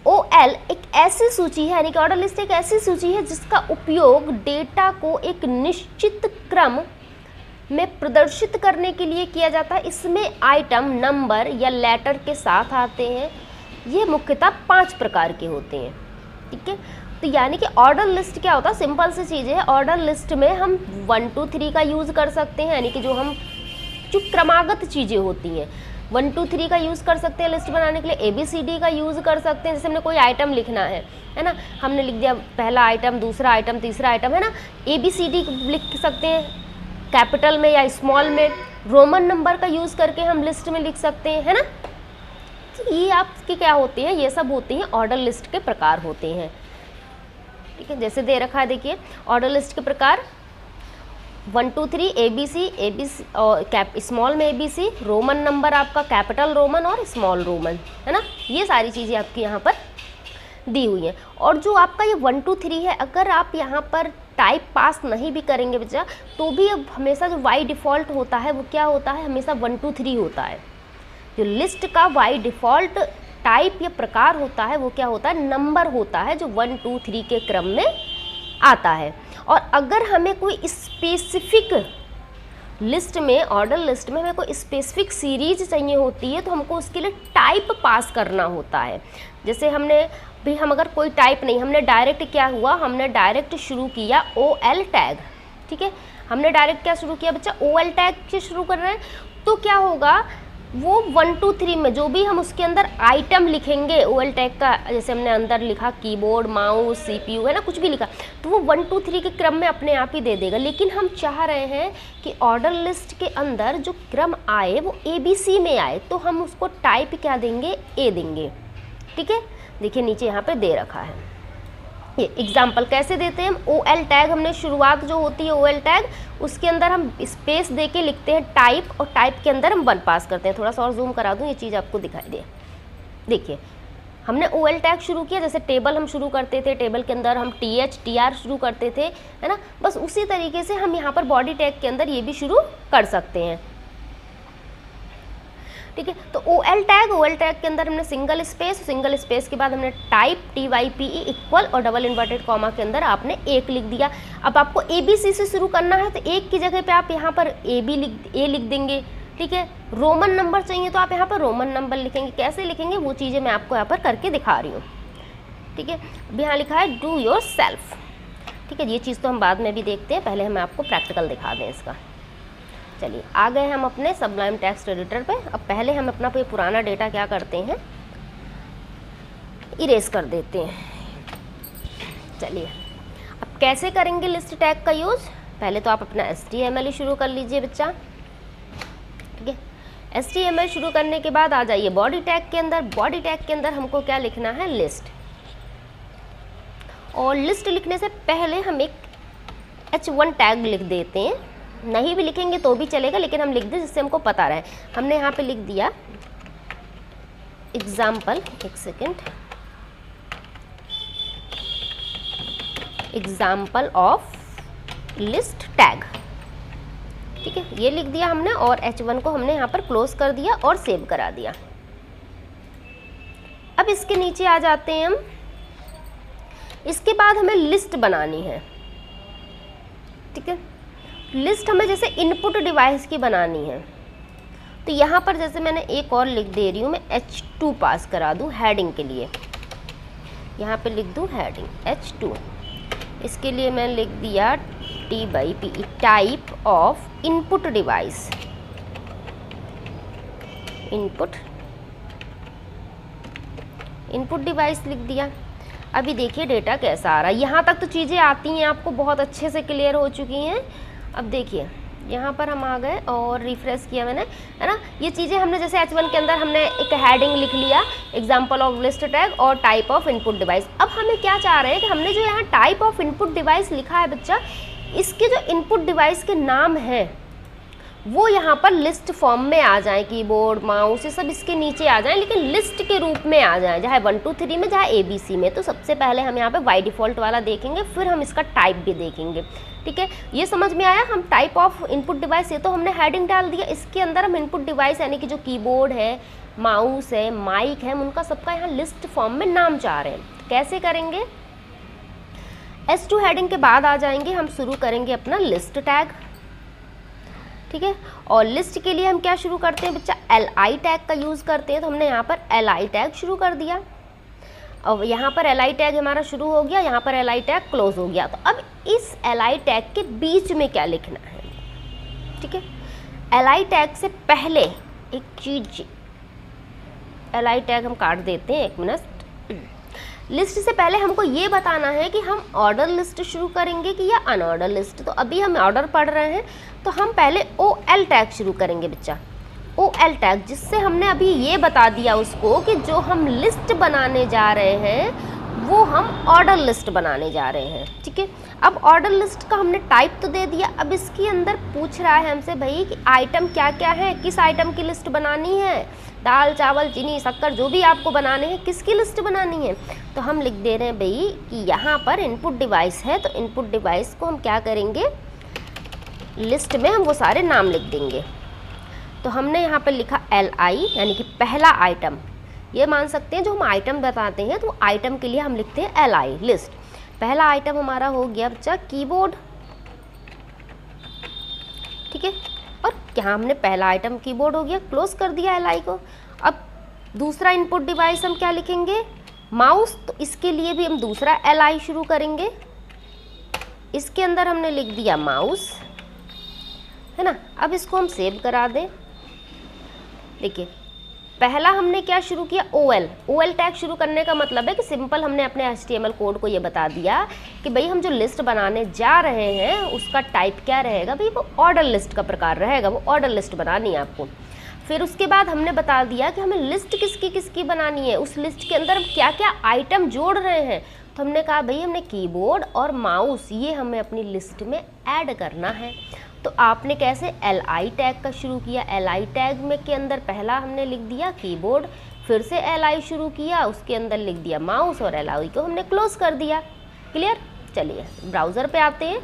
Speaker 1: OL एक ऐसी सूची है, यानी कि ऑर्डर लिस्ट एक ऐसी सूची है जिसका उपयोग डेटा को एक निश्चित क्रम में प्रदर्शित करने के लिए किया जाता है। इसमें आइटम नंबर या लेटर के साथ आते हैं। ये मुख्यतः 5 प्रकार के होते हैं। ठीक है, तो यानी कि ऑर्डर लिस्ट क्या होता है, सिंपल सी चीज़ें है। ऑर्डर लिस्ट में हम 1 2 3 का यूज़ कर सकते हैं, यानी कि जो क्रमागत चीज़ें होती हैं 1 2 3 का यूज़ कर सकते हैं लिस्ट बनाने के लिए। ABCD का यूज़ कर सकते हैं, जैसे हमने कोई आइटम लिखना है ना, हमने लिख दिया पहला आइटम, दूसरा आइटम, तीसरा आइटम, है ना। ABCD लिख सकते हैं कैपिटल में या स्मॉल में। रोमन नंबर का यूज़ करके हम लिस्ट में लिख सकते हैं, है ना। तो ये आपकी क्या होती है, ये सब होती हैं ऑर्डर लिस्ट के प्रकार होते हैं। ठीक है, जैसे दे रखा है देखिए ऑर्डर लिस्ट के प्रकार। 1 2 3 ABC, ABC और स्मॉल में ABC, रोमन नंबर आपका कैपिटल रोमन और स्मॉल रोमन, है ना। ये सारी चीज़ें आपकी यहाँ पर दी हुई हैं। और जो आपका ये 1 2 3 है, अगर आप यहाँ पर टाइप पास नहीं भी करेंगे बच्चा, तो भी अब हमेशा जो बाई डिफ़ॉल्ट होता है वो क्या होता है, हमेशा 1 2 3 होता है। जो लिस्ट का बाई डिफ़ॉल्ट टाइप या प्रकार होता है वो क्या होता है, नंबर होता है, जो 1 2 3 के क्रम में आता है। और अगर हमें कोई स्पेसिफिक लिस्ट में, ऑर्डर लिस्ट में हमें कोई स्पेसिफिक सीरीज चाहिए होती है, तो हमको उसके लिए टाइप पास करना होता है। जैसे हमने भी, हम अगर कोई टाइप नहीं, हमने डायरेक्ट क्या हुआ, हमने डायरेक्ट शुरू किया OL टैग, ठीक है। हमने डायरेक्ट क्या शुरू किया बच्चा, OL टैग से शुरू कर रहे हैं, तो क्या होगा, वो 1 2 3 में जो भी हम उसके अंदर आइटम लिखेंगे OL टैग का, जैसे हमने अंदर लिखा कीबोर्ड, माउस, CPU, है ना, कुछ भी लिखा, तो वो 1 2 3 के क्रम में अपने आप ही दे देगा। लेकिन हम चाह रहे हैं कि ऑर्डर लिस्ट के अंदर जो क्रम आए वो ABC में आए, तो हम उसको टाइप क्या देंगे, A देंगे, ठीक है। देखिए नीचे यहाँ पे दे रखा है, ये एग्जाम्पल कैसे देते हैं हम। OL टैग, हमने शुरुआत जो होती है OL टैग, उसके अंदर हम स्पेस दे के लिखते हैं टाइप, और टाइप के अंदर हम 1 पास करते हैं। थोड़ा सा और जूम करा दूँ, ये चीज़ आपको दिखाई दे। देखिए हमने OL टैग शुरू किया, जैसे टेबल हम शुरू करते थे, टेबल के अंदर हम TH TR शुरू करते थे, है ना। बस उसी तरीके से हम यहाँ पर बॉडी टैग के अंदर ये भी शुरू कर सकते हैं, ठीक है। तो OL टैग के अंदर हमने सिंगल स्पेस के बाद हमने टाइप TYPE इक्वल और डबल इन्वर्टेड कॉमा के अंदर आपने 1 लिख दिया। अब आपको ABC से शुरू करना है, तो 1 की जगह पे आप यहाँ पर A लिख देंगे, ठीक है। रोमन नंबर चाहिए तो आप यहाँ पर रोमन नंबर लिखेंगे। कैसे लिखेंगे वो चीज़ें मैं आपको यहाँ पर करके दिखा रही हूँ, ठीक है। अब यहाँ लिखा है डू योर सेल्फ, ठीक है। ये चीज़ तो हम बाद में भी देखते हैं, पहले हम आपको प्रैक्टिकल दिखा दें इसका। चलिए आ गए हम अपने सबलाइम टेक्स्ट एडिटर पे। अब पहले हम अपना कोई पुराना डेटा क्या करते हैं, इरेज कर देते हैं। चलिए अब कैसे करेंगे लिस्ट टैग का यूज़, पहले तो आप अपना HTML शुरू कर लीजिए बच्चा, ठीक है। HTML शुरू करने के बाद आ जाइए बॉडी टैग के अंदर। बॉडी टैग के अंदर हमको क्या लिखना है, लिस्ट। और लिस्ट लिखने से पहले हम एक H1 टैग लिख देते हैं, नहीं भी लिखेंगे तो भी चलेगा, लेकिन हम लिख दें जिससे हमको पता रहे। हमने यहाँ पे लिख दिया एग्जाम्पल, एक second, example of list tag, ठीक है। ये लिख दिया हमने, और H1 को हमने यहाँ पर क्लोज कर दिया और सेव करा दिया। अब इसके नीचे आ जाते हैं हम। इसके बाद हमें लिस्ट बनानी है, ठीक है। लिस्ट हमें जैसे इनपुट डिवाइस की बनानी है, तो यहाँ पर जैसे मैंने एक और लिख दे रही हूँ, मैं H2 पास करा दूँ हेडिंग के लिए। यहाँ पे लिख दूँ हेडिंग H2। इसके लिए मैं लिख दिया TYPE, type of input device, input device लिख दिया। अभी देखिए डेटा कैसा आ रहा है। यहाँ तक तो चीज़ें आती हैं आपको, बहुत अच्छे से क्लियर हो चुकी हैं। अब देखिए यहाँ पर हम आ गए और रिफ्रेश किया मैंने, है ना। ये चीज़ें हमने जैसे H1 के अंदर हमने एक हेडिंग लिख लिया, एग्जाम्पल ऑफ लिस्ट टैग और टाइप ऑफ इनपुट डिवाइस। अब हमें क्या चाह रहे हैं कि हमने जो यहाँ टाइप ऑफ इनपुट डिवाइस लिखा है बच्चा, इसके जो इनपुट डिवाइस के नाम है वो यहाँ पर लिस्ट फॉर्म में आ जाए, कीबोर्ड, माउस, ये सब इसके नीचे आ जाएं, लेकिन लिस्ट के रूप में आ जाएं, चाहे 1 2 3 में, चाहे ABC में। तो सबसे पहले हम यहाँ पे बाय डिफ़ॉल्ट वाला देखेंगे, फिर हम इसका टाइप भी देखेंगे, ठीक है। ये समझ में आया। हम टाइप ऑफ इनपुट डिवाइस, ये तो हमने हेडिंग डाल दिया, इसके अंदर हम इनपुट डिवाइस यानी कि जो कीबोर्ड है, माउस है, माइक है, उनका सबका यहाँ लिस्ट फॉर्म में नाम चाह रहे हैं। कैसे करेंगे, H2 हेडिंग के बाद आ जाएंगे, हम शुरू करेंगे अपना लिस्ट टैग, ठीक है। और लिस्ट के लिए हम क्या शुरू करते हैं बच्चा, LI टैग का यूज़ करते हैं। तो हमने यहाँ पर LI टैग शुरू कर दिया, और यहाँ पर LI टैग हमारा शुरू हो गया, यहाँ पर LI टैग क्लोज हो गया। तो अब इस LI टैग के बीच में क्या लिखना है, ठीक है। LI टैग से पहले एक चीज, LI टैग हम काट देते हैं, 1 मिनट। लिस्ट से पहले हमको ये बताना है कि हम ऑर्डर लिस्ट शुरू करेंगे कि या अनऑर्डर लिस्ट। तो अभी हम ऑर्डर पढ़ रहे हैं, तो हम पहले OL टैग शुरू करेंगे बच्चा, OL टैग, जिससे हमने अभी ये बता दिया उसको कि जो हम लिस्ट बनाने जा रहे हैं वो हम ऑर्डर लिस्ट बनाने जा रहे हैं, ठीक है। अब ऑर्डर लिस्ट का हमने टाइप तो दे दिया, अब इसके अंदर पूछ रहा है हमसे भाई कि आइटम क्या क्या है, किस आइटम की लिस्ट बनानी है, दाल चावल चीनी शक्कर जो भी आपको बनाने हैं किसकी लिस्ट बनानी है। तो हम लिख दे रहे हैं भाई कि यहाँ पर इनपुट डिवाइस है, तो इनपुट डिवाइस को हम क्या करेंगे, लिस्ट में हम वो सारे नाम लिख देंगे। तो हमने यहाँ पर लिखा LI यानी कि पहला आइटम, ये मान सकते हैं जो हम आइटम बताते हैं तो आइटम के लिए हम लिखते हैं LI लिस्ट। पहला आइटम हमारा हो गया बच्चा कीबोर्ड, ठीक है। और क्या हमने पहला आइटम कीबोर्ड हो गया, क्लोज कर दिया LI को। अब दूसरा इनपुट डिवाइस हम क्या लिखेंगे, माउस, तो इसके लिए भी हम दूसरा LI शुरू करेंगे। इसके अंदर हमने लिख दिया माउस, है ना। अब इसको हम सेव करा दें। देखिए पहला हमने क्या शुरू किया, OL टैग शुरू करने का मतलब है कि सिंपल हमने अपने HTML कोड को ये बता दिया कि भाई हम जो लिस्ट बनाने जा रहे हैं उसका टाइप क्या रहेगा, भाई वो ऑर्डर लिस्ट का प्रकार रहेगा, वो ऑर्डर लिस्ट बनानी है आपको। फिर उसके बाद हमने बता दिया कि हमें लिस्ट किसकी किसकी बनानी है, उस लिस्ट के अंदर हम क्या क्या आइटम जोड़ रहे हैं। तो हमने कहा भाई हमने कीबोर्ड और माउस ये हमें अपनी लिस्ट में ऐड करना है। तो आपने कैसे LI टैग का शुरू किया, LI टैग में के अंदर पहला हमने लिख दिया कीबोर्ड, फिर से LI शुरू किया, उसके अंदर लिख दिया माउस और LI को हमने क्लोज कर दिया। क्लियर। चलिए ब्राउज़र पे आते हैं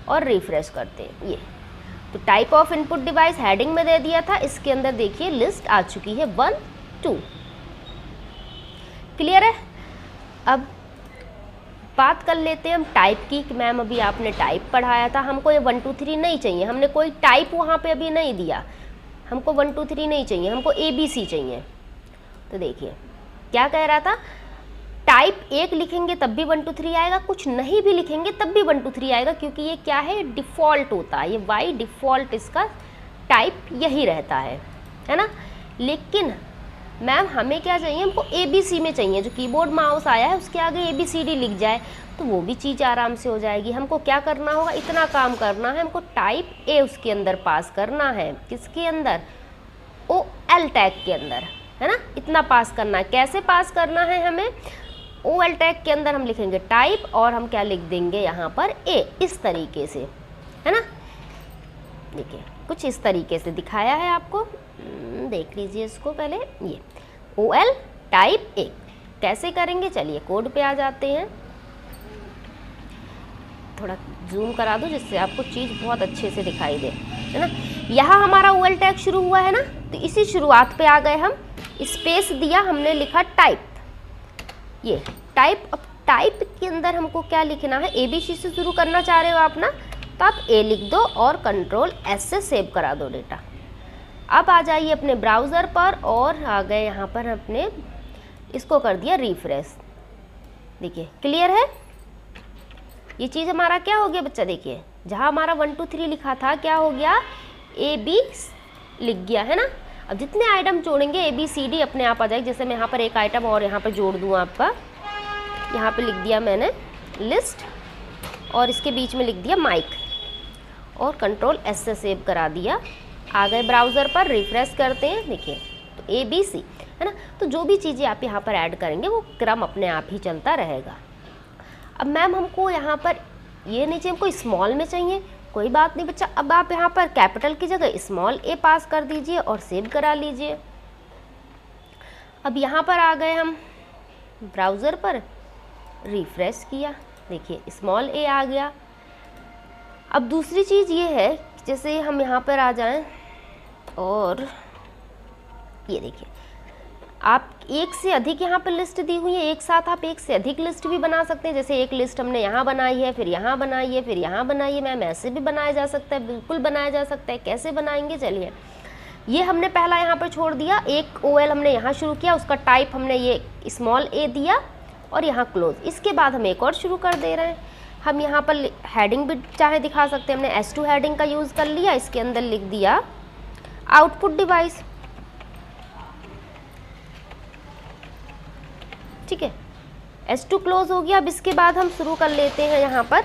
Speaker 1: और रिफ्रेश करते हैं। ये तो type of input device heading में दे दिया था, इसके अंदर देखिए लिस्ट आ चुकी है 1 2। क्लियर है। अब बात कर लेते हैं हम टाइप की कि मैम अभी आपने टाइप पढ़ाया था, हमको ये 1 2 3 नहीं चाहिए, हमने कोई टाइप वहाँ पे अभी नहीं दिया, हमको 1 2 3 नहीं चाहिए, हमको ABC चाहिए। तो देखिए क्या कह रहा था, टाइप 1 लिखेंगे तब भी 1 2 3 आएगा, कुछ नहीं भी लिखेंगे तब भी 1 2 3 आएगा, क्योंकि ये क्या है, डिफ़ॉल्ट होता है, ये बाय डिफ़ॉल्ट इसका टाइप यही रहता है ना। लेकिन मैम हमें क्या चाहिए, हमको ABC में चाहिए, जो कीबोर्ड माउस आया है उसके आगे ABCD लिख जाए तो वो भी चीज़ आराम से हो जाएगी। हमको क्या करना होगा, इतना काम करना है, हमको टाइप A उसके अंदर पास करना है, किसके अंदर, OL टैग के अंदर, है ना। इतना पास करना है। कैसे पास करना है हमें, OL टैग के अंदर हम लिखेंगे टाइप और हम क्या लिख देंगे यहाँ पर A, इस तरीके से, है ना। देखिए कुछ इस तरीके से दिखाया है आपको, देख लीजिए इसको पहले। ये OL टाइप 1 कैसे करेंगे, चलिए कोड पे आ जाते हैं। थोड़ा जूम करा दो जिससे आपको चीज़ बहुत अच्छे से दिखाई दे, है ना। यहाँ हमारा OL टैग शुरू हुआ है ना, तो इसी शुरुआत पे आ गए हम, स्पेस दिया, हमने लिखा टाइप, ये टाइप। अब टाइप के अंदर हमको क्या लिखना है, ABC से शुरू करना चाह रहे हो आप ना, तो आप A लिख दो और Ctrl S से सेव करा दो डेटा। अब आ जाइए अपने ब्राउज़र पर और आ गए यहाँ पर, अपने इसको कर दिया रिफ्रेश। देखिए क्लियर है। ये चीज़ हमारा क्या हो गया बच्चा, देखिए जहाँ हमारा 1 2 3 लिखा था क्या हो गया, AB लिख गया, है ना। अब जितने आइटम जोड़ेंगे ABCD अपने आप आ जाएगी। जैसे मैं यहाँ पर एक आइटम और यहाँ पर जोड़ दूँ आपका, यहाँ पर लिख दिया मैंने लिस्ट और इसके बीच में लिख दिया माइक और Ctrl S से सेव करा दिया। आ गए ब्राउज़र पर, रिफ्रेश करते हैं, देखिए तो ABC, है ना। तो जो भी चीज़ें आप यहाँ पर ऐड करेंगे वो क्रम अपने आप ही चलता रहेगा। अब मैम हमको यहाँ पर ये नहीं चाहिए, हमको स्मॉल में चाहिए, कोई बात नहीं बच्चा। अब आप यहाँ पर कैपिटल की जगह स्मॉल A पास कर दीजिए और सेव करा लीजिए। अब यहाँ पर आ गए हम ब्राउज़र पर, रिफ्रेश किया, देखिए स्मॉल A आ गया। अब दूसरी चीज़ ये है, जैसे हम यहाँ पर आ जाएं और ये देखिए आप एक से अधिक यहाँ पर लिस्ट दी हुई है, एक साथ आप एक से अधिक लिस्ट भी बना सकते हैं। जैसे एक लिस्ट हमने यहाँ बनाई है, फिर यहाँ बनाई है, फिर यहाँ बनाई है, मैम ऐसे भी बनाया जा सकता है, बिल्कुल बनाया जा सकता है। कैसे बनाएंगे, चलिए ये हमने पहला यहाँ पर छोड़ दिया, एक OL हमने यहाँ शुरू किया, उसका टाइप हमने ये स्मॉल A दिया और यहाँ क्लोज। इसके बाद हम एक और शुरू कर दे रहे हैं। हम यहाँ पर हेडिंग भी चाहे दिखा सकते हैं, हमने S2 हेडिंग का यूज़ कर लिया, इसके अंदर लिख दिया आउटपुट डिवाइस, ठीक है। S2 क्लोज हो गया। अब इसके बाद हम शुरू कर लेते हैं यहाँ पर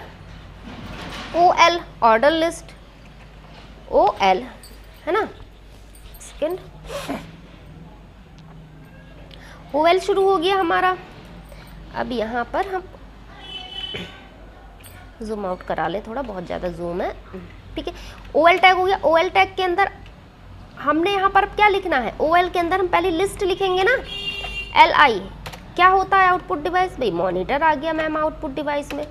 Speaker 1: OL ऑर्डर लिस्ट, OL, है ना। सेकंड, OL शुरू हो गया हमारा। अब यहाँ पर हम जूम आउट करा लें, थोड़ा बहुत ज़्यादा जूम है, ठीक है। OL टैग हो गया। OL टैग के अंदर हमने यहाँ पर क्या लिखना है, OL के अंदर हम पहले लिस्ट लिखेंगे ना, LI क्या होता है आउटपुट डिवाइस, भाई मॉनिटर आ गया मैम आउटपुट डिवाइस में,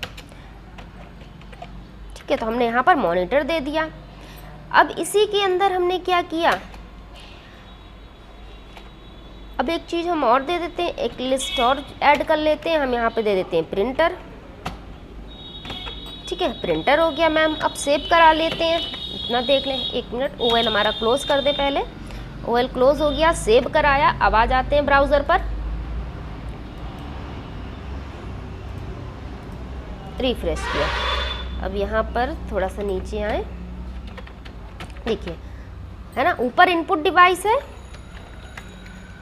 Speaker 1: ठीक है। तो हमने यहाँ पर मॉनिटर दे दिया। अब इसी के अंदर हमने क्या किया, अब एक चीज़ हम और दे देते हैं, एक लिस्ट और ऐड कर लेते हैं, हम यहाँ पे दे देते हैं प्रिंटर, ठीक है। प्रिंटर हो गया मैम। अब सेव करा लेते हैं, इतना देख लें, 1 मिनट। OL हमारा क्लोज कर दे पहले, OL क्लोज हो गया, सेव कराया। अब आ जाते हैं ब्राउज़र पर, रिफ्रेश किया। अब यहाँ पर थोड़ा सा नीचे आए, देखिए है ना, ऊपर इनपुट डिवाइस है,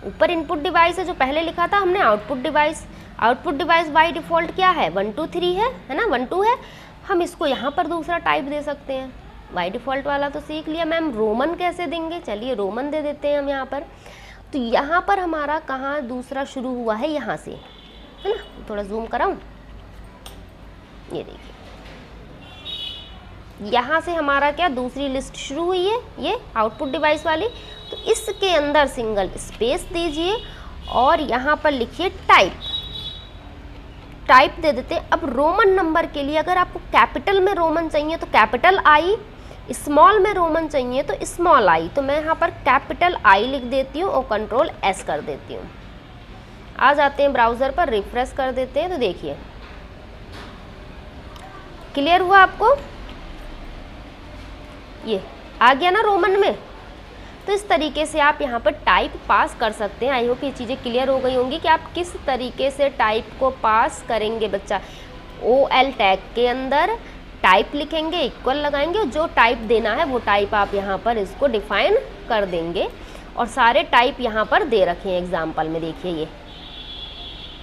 Speaker 1: ऊपर इनपुट डिवाइस है जो पहले लिखा था हमने output device. Output device by default क्या है, 1 2 3 है ना, 1 2 है। हम इसको यहाँ पर दूसरा टाइप दे सकते हैं, बाय डिफ़ॉल्ट वाला तो सीख लिया मैम। रोमन कैसे देंगे, चलिए रोमन दे देते हैं हम यहाँ पर। तो यहाँ पर हमारा कहाँ दूसरा शुरू हुआ है, यहाँ से, है ना। थोड़ा जूम कराऊँ, ये देखिए यहाँ से हमारा क्या दूसरी लिस्ट शुरू हुई है, ये आउटपुट डिवाइस वाली। तो इसके अंदर सिंगल स्पेस दीजिए और यहाँ पर लिखिए टाइप, टाइप दे देते हैं। अब रोमन नंबर के लिए अगर आपको कैपिटल में रोमन चाहिए तो कैपिटल I, स्मॉल में रोमन चाहिए तो स्मॉल I। तो मैं यहाँ पर कैपिटल I लिख देती हूँ और कंट्रोल S कर देती हूँ। आ जाते हैं ब्राउज़र पर, रिफ्रेश कर देते हैं, तो देखिए क्लियर हुआ आपको, ये आ गया ना रोमन में। तो इस तरीके से आप यहाँ पर टाइप पास कर सकते हैं। आई होप ये चीज़ें क्लियर हो गई होंगी कि आप किस तरीके से टाइप को पास करेंगे बच्चा। OL टैग के अंदर टाइप लिखेंगे, इक्वल लगाएंगे और जो टाइप देना है वो टाइप आप यहाँ पर इसको डिफाइन कर देंगे। और सारे टाइप यहाँ पर दे रखे हैं एग्जाम्पल में, देखिए ये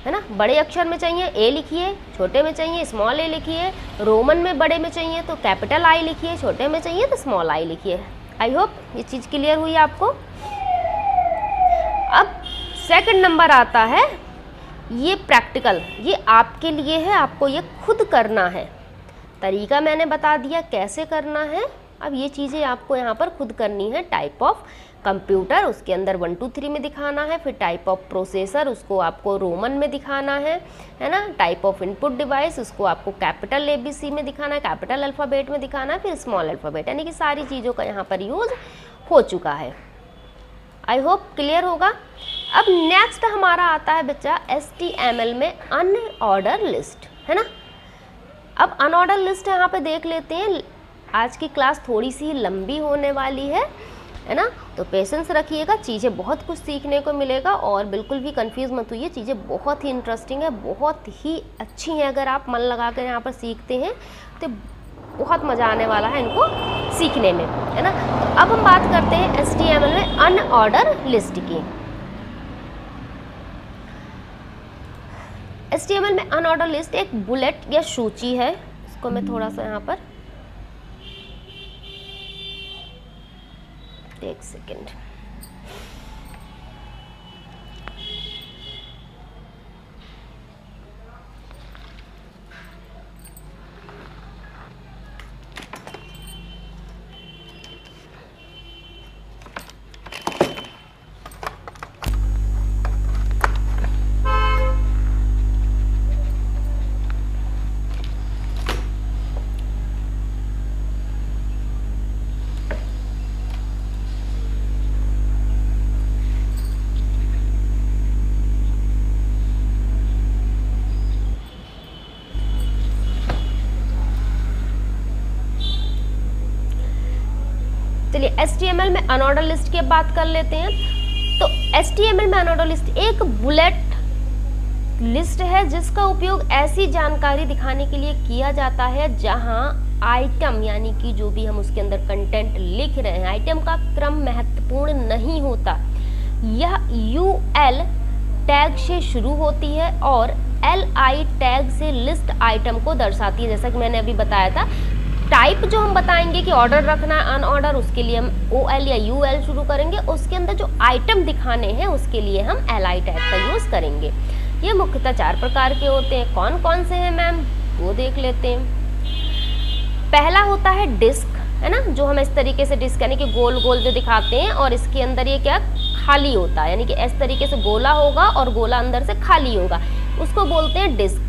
Speaker 1: है ना। बड़े अक्षर में चाहिए A लिखिए, छोटे में चाहिए स्मॉल A लिखिए, रोमन में बड़े में चाहिए तो कैपिटल I लिखिए, छोटे में चाहिए तो स्मॉल I लिखिए। आई होप ये चीज़ क्लियर हुई आपको। अब सेकंड नंबर आता है ये प्रैक्टिकल, ये आपके लिए है, आपको ये खुद करना है। तरीका मैंने बता दिया कैसे करना है। अब ये चीज़ें आपको यहाँ पर खुद करनी है। टाइप ऑफ कंप्यूटर उसके अंदर 1 2 3 में दिखाना है, फिर टाइप ऑफ प्रोसेसर उसको आपको रोमन में दिखाना है ना। टाइप ऑफ इनपुट डिवाइस उसको आपको कैपिटल ABC में दिखाना है, कैपिटल अल्फ़ाबेट में दिखाना है, फिर स्मॉल अल्फ़ाबेट, यानी कि सारी चीज़ों का यहाँ पर यूज़ हो चुका है। आई होप क्लियर होगा। अब नेक्स्ट हमारा आता है बच्चा HTML में अनऑर्डर लिस्ट, है ना। अब अनऑर्डर लिस्ट यहाँ पे देख लेते हैं। आज की क्लास थोड़ी सी लंबी होने वाली है ना, तो पेशेंस रखिएगा, चीज़ें बहुत कुछ सीखने को मिलेगा और बिल्कुल भी कंफ्यूज मत होइए। चीज़ें बहुत ही इंटरेस्टिंग है, बहुत ही अच्छी हैं। अगर आप मन लगा कर यहाँ पर सीखते हैं तो बहुत मज़ा आने वाला है इनको सीखने में, है ना। तो अब हम बात करते हैं HTML में अनऑर्डर लिस्ट की। HTML में अनऑर्डर लिस्ट एक बुलेट या सूची है। इसको मैं थोड़ा सा यहाँ पर, एक सेकेंड, चलिए HTML में अनऑर्डर लिस्ट की बात कर लेते हैं। तो HTML में अनऑर्डर लिस्ट एक बुलेट लिस्ट है जिसका उपयोग ऐसी जानकारी दिखाने के लिए किया जाता है जहां आइटम, यानी कि जो भी हम उसके अंदर कंटेंट लिख रहे हैं, आइटम का क्रम महत्वपूर्ण नहीं होता। यह UL टैग से शुरू होती है और LI टैग से लिस्ट आइटम को दर्शाती है। जैसा कि मैंने अभी बताया था, टाइप जो हम बताएंगे कि ऑर्डर रखना है अनऑर्डर, उसके लिए हम OL या UL शुरू करेंगे। उसके अंदर जो आइटम दिखाने हैं उसके लिए हम LI टैग का यूज़ करेंगे। ये मुख्यतः 4 प्रकार के होते हैं। कौन कौन से हैं मैम, वो देख लेते हैं। पहला होता है डिस्क, है ना, जो हम इस तरीके से डिस्क यानी कि गोल गोल जो दिखाते हैं और इसके अंदर ये क्या खाली होता है, यानी कि इस तरीके से गोला होगा और गोला अंदर से खाली होगा, उसको बोलते हैं डिस्क।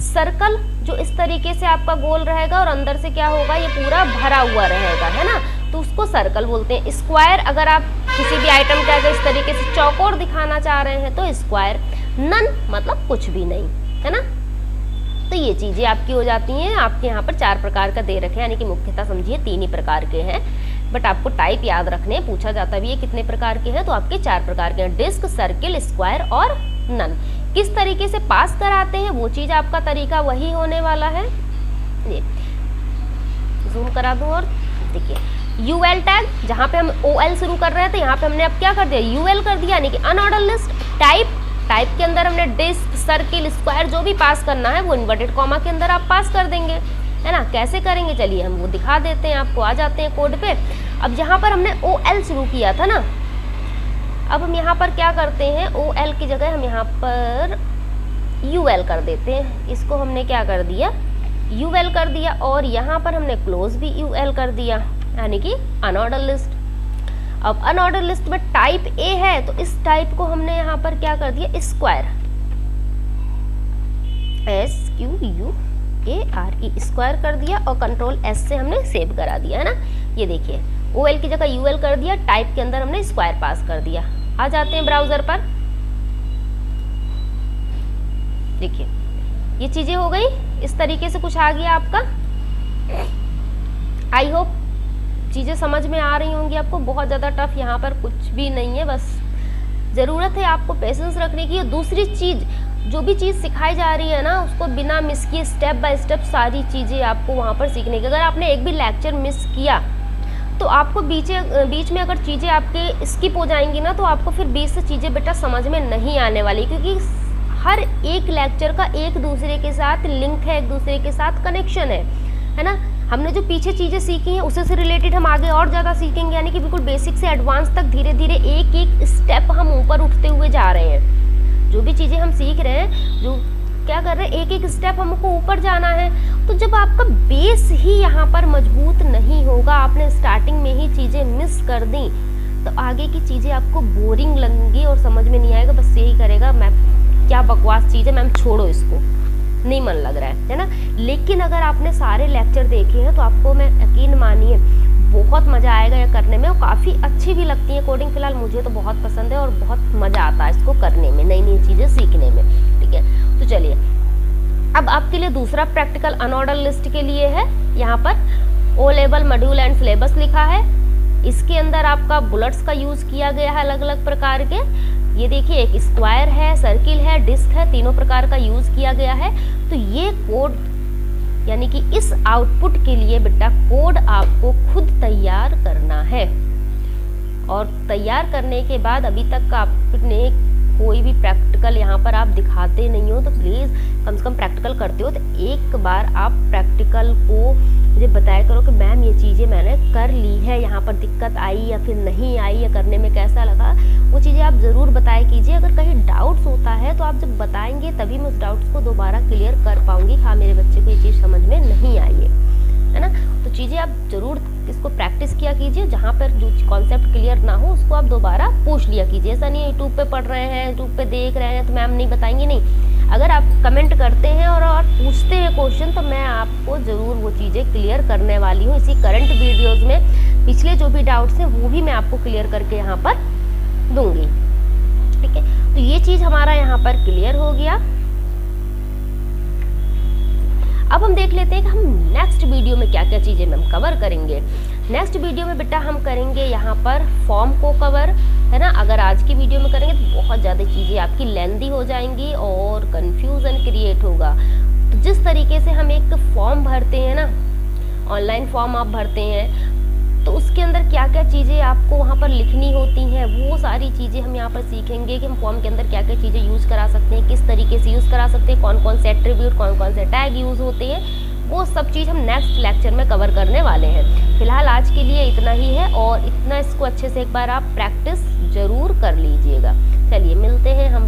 Speaker 1: सर्कल जो इस तरीके से आपका गोल रहेगा और अंदर से क्या होगा, ये पूरा भरा हुआ रहेगा, है ना, तो उसको सर्कल बोलते हैं। स्क्वायर, अगर आप किसी भी आइटम का अगर इस तरीके से चौकोर दिखाना चाह रहे हैं तो स्क्वायर। नन मतलब कुछ भी नहीं, है ना। तो ये चीज़ें आपकी हो जाती हैं। आपके यहाँ पर 4 प्रकार का दे रखे हैं, यानी कि मुख्यतः समझिए 3 ही प्रकार के हैं, बट आपको टाइप याद रखने, पूछा जाता भी है कितने प्रकार के हैं, तो आपके 4 प्रकार के हैं, डिस्क, सर्किल, स्क्वायर और नन। किस तरीके से पास कराते हैं वो चीज़ आपका तरीका वही होने वाला है। ये जूम करा दूँ और देखिए यूएल टैग, जहाँ पे हम ओएल शुरू कर रहे थे यहाँ पे हमने अब क्या कर दिया, यूएल कर दिया, यानी कि अनऑर्डर लिस्ट। टाइप के अंदर हमने डिस्क, सर्किल, स्क्वायर जो भी पास करना है वो इन्वर्टेड कॉमा के अंदर आप पास कर देंगे, है ना। कैसे करेंगे चलिए हम वो दिखा देते हैं आपको। आ जाते हैं कोड पे। अब यहाँ पर हमने ओएल शुरू किया था ना, अब हम यहाँ पर क्या करते हैं, ओएल की जगह हम यहाँ पर यूएल कर देते हैं। इसको हमने क्या कर दिया, यूएल कर दिया, और यहाँ पर हमने क्लोज भी यूएल कर दिया, यानी कि अनऑर्डर लिस्ट। अब अनऑर्डर लिस्ट में टाइप ए है तो इस टाइप को हमने यहाँ पर क्या कर दिया, स्क्वायर, SQUARE स्क्वायर कर दिया और कंट्रोल S से हमने सेव करा दिया, है ना। ये देखिए OL की जगह UL कर दिया, टाइप के अंदर हमने स्क्वायर पास कर दिया। आ जाते हैं ब्राउजर पर, देखिए ये चीजें हो गई, इस तरीके से कुछ आ गया आपका। आई होप चीज़ें समझ में आ रही होंगी आपको। बहुत ज़्यादा टफ यहाँ पर कुछ भी नहीं है, बस ज़रूरत है आपको पेशेंस रखने की। दूसरी चीज़, जो भी चीज़ सिखाई जा रही है ना उसको बिना मिस किए स्टेप बाय स्टेप सारी चीज़ें आपको वहाँ पर सीखने की। अगर आपने एक भी लेक्चर मिस किया तो आपको बीच में अगर चीज़ें आपके स्किप हो जाएंगी ना तो आपको फिर बीच से चीज़ें बेटा समझ में नहीं आने वाली, क्योंकि हर एक लेक्चर का एक दूसरे के साथ लिंक है, एक दूसरे के साथ कनेक्शन है ना। हमने जो पीछे चीज़ें सीखी हैं उससे से रिलेटेड हम आगे और ज़्यादा सीखेंगे, यानी कि बिल्कुल बेसिक से एडवांस तक धीरे धीरे एक एक स्टेप हम ऊपर उठते हुए जा रहे हैं। जो भी चीज़ें हम सीख रहे हैं, जो क्या कर रहे हैं, एक एक स्टेप हमको ऊपर जाना है। तो जब आपका बेस ही यहाँ पर मजबूत नहीं होगा, आपने स्टार्टिंग में ही चीज़ें मिस कर दी तो आगे की चीज़ें आपको बोरिंग लगेंगी और समझ में नहीं आएगा, बस यही करेगा मैम क्या बकवास चीज़ है, मैम छोड़ो इसको, नहीं मन लग रहा है ना। लेकिन अगर आपने सारे लेक्चर देखे हैं तो आपको मैं यकीन मानिए बहुत मज़ा आएगा ये करने में, और काफ़ी अच्छी भी लगती है कोडिंग। फिलहाल मुझे तो बहुत पसंद है और बहुत मज़ा आता है इसको करने में, नई नई चीज़ें सीखने में, ठीक है। तो चलिए अब आपके लिए दूसरा प्रैक्टिकल अनऑर्डर लिस्ट के लिए है। यहाँ पर O level module and syllabus लिखा है, इसके अंदर आपका बुलेट्स का यूज़ किया गया है अलग अलग प्रकार के। ये देखिए एक स्क्वायर है, सर्किल है, डिस्क है, तीनों प्रकार का यूज़ किया गया है। तो ये कोड यानी कि इस आउटपुट के लिए बेटा कोड आपको खुद तैयार करना है, और तैयार करने के बाद अभी तक आपने कोई भी प्रैक्टिकल यहाँ पर आप दिखाते नहीं हो तो प्लीज़ कम से कम प्रैक्टिकल करते हो तो एक बार आप प्रैक्टिकल को मुझे बताया करो कि मैम ये चीज़ें मैंने कर ली है, यहाँ पर दिक्कत आई या फिर नहीं आई या करने में कैसा लगा, वो चीज़ें आप ज़रूर बताया कीजिए। अगर कहीं डाउट्स होता है तो आप जब बताएंगे तभी मैं उस डाउट्स को दोबारा क्लियर कर पाऊँगी। हाँ मेरे बच्चे को ये चीज़ समझ में नहीं आई है ना। तो चीज़ें आप ज़रूर इसको प्रैक्टिस किया कीजिए, जहाँ पर जो कॉन्सेप्ट क्लियर ना हो उसको आप दोबारा पूछ लिया कीजिए। ऐसा नहीं है यूट्यूब पे पढ़ रहे हैं, यूट्यूब पे देख रहे हैं तो मैम नहीं बताएंगे, नहीं। अगर आप कमेंट करते हैं और पूछते हैं क्वेश्चन तो मैं आपको ज़रूर वो चीज़ें क्लियर करने वाली हूँ। इसी करंट वीडियोज़ में पिछले जो भी डाउट्स हैं वो भी मैं आपको क्लियर करके यहाँ पर दूँगी, ठीक है। तो ये चीज़ हमारा यहाँ पर क्लियर हो गया। अब हम देख लेते हैं कि हम नेक्स्ट वीडियो में क्या क्या चीज़ें हम कवर करेंगे। नेक्स्ट वीडियो में बेटा हम करेंगे यहाँ पर फॉर्म को कवर, है ना। अगर आज की वीडियो में करेंगे तो बहुत ज़्यादा चीज़ें आपकी लेंदी हो जाएंगी और कन्फ्यूज़न क्रिएट होगा। तो जिस तरीके से हम एक फॉर्म भरते हैं ना, ऑनलाइन फॉर्म आप भरते हैं तो उसके अंदर क्या क्या चीज़ें आपको वहाँ पर लिखनी होती हैं, वो सारी चीज़ें हम यहाँ पर सीखेंगे कि हम फॉर्म के अंदर क्या क्या चीज़ें यूज़ करा सकते हैं, किस तरीके से यूज़ करा सकते हैं, कौन कौन से एट्रीब्यूट, कौन कौन से टैग यूज़ होते हैं, वो सब चीज़ हम नेक्स्ट लेक्चर में कवर करने वाले हैं। फिलहाल आज के लिए इतना ही है, और इतना इसको अच्छे से एक बार आप प्रैक्टिस ज़रूर कर लीजिएगा। चलिए मिलते हैं हम